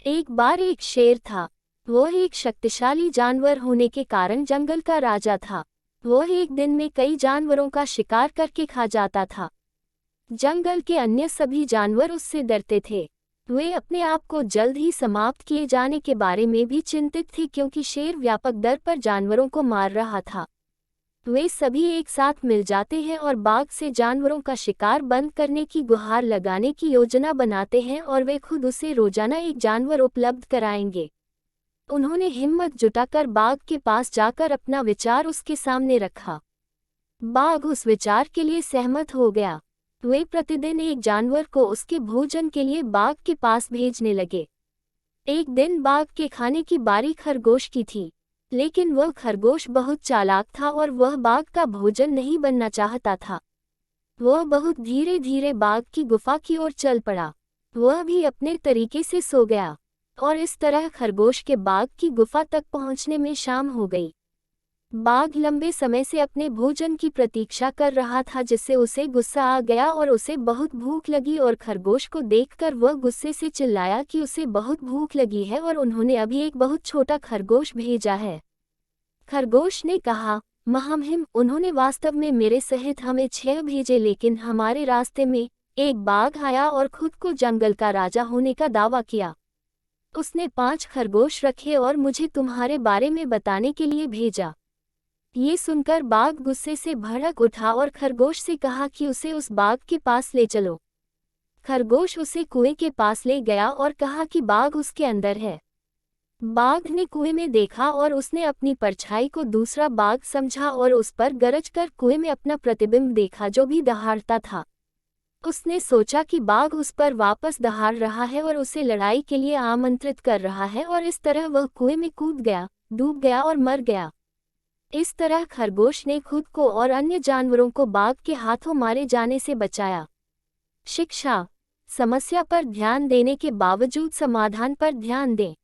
एक बार एक शेर था। वह एक शक्तिशाली जानवर होने के कारण जंगल का राजा था। वह एक दिन में कई जानवरों का शिकार करके खा जाता था। जंगल के अन्य सभी जानवर उससे डरते थे। वे अपने आप को जल्द ही समाप्त किए जाने के बारे में भी चिंतित थे, क्योंकि शेर व्यापक दर पर जानवरों को मार रहा था। वे सभी एक साथ मिल जाते हैं और बाघ से जानवरों का शिकार बंद करने की गुहार लगाने की योजना बनाते हैं, और वे खुद उसे रोजाना एक जानवर उपलब्ध कराएंगे। उन्होंने हिम्मत जुटाकर बाघ के पास जाकर अपना विचार उसके सामने रखा। बाघ उस विचार के लिए सहमत हो गया। वे प्रतिदिन एक जानवर को उसके भोजन के लिए बाघ के पास भेजने लगे। एक दिन बाघ के खाने की बारी खरगोश की थी, लेकिन वह खरगोश बहुत चालाक था और वह बाघ का भोजन नहीं बनना चाहता था। वह बहुत धीरे धीरे बाघ की गुफा की ओर चल पड़ा। वह भी अपने तरीके से सो गया, और इस तरह खरगोश के बाघ की गुफा तक पहुंचने में शाम हो गई। बाघ लंबे समय से अपने भोजन की प्रतीक्षा कर रहा था, जिससे उसे गुस्सा आ गया और उसे बहुत भूख लगी, और खरगोश को देखकर वह गुस्से से चिल्लाया कि उसे बहुत भूख लगी है और उन्होंने अभी एक बहुत छोटा खरगोश भेजा है। खरगोश ने कहा, महमहिम, उन्होंने वास्तव में मेरे सहित हमें 6 भेजे, लेकिन हमारे रास्ते में एक बाघ आया और खुद को जंगल का राजा होने का दावा किया। उसने 5 खरगोश रखे और मुझे तुम्हारे बारे में बताने के लिए भेजा। ये सुनकर बाघ गुस्से से भड़क उठा और खरगोश से कहा कि उसे उस बाघ के पास ले चलो। खरगोश उसे कुएं के पास ले गया और कहा कि बाघ उसके अंदर है। बाघ ने कुएं में देखा और उसने अपनी परछाई को दूसरा बाघ समझा और उस पर गरजकर कुएं में अपना प्रतिबिंब देखा, जो भी दहाड़ता था। उसने सोचा कि बाघ उस पर वापस दहाड़ रहा है और उसे लड़ाई के लिए आमंत्रित कर रहा है, और इस तरह वह कुएं में कूद गया, डूब गया और मर गया। इस तरह खरगोश ने खुद को और अन्य जानवरों को बाघ के हाथों मारे जाने से बचाया। शिक्षा: समस्या पर ध्यान देने के बावजूद समाधान पर ध्यान दें।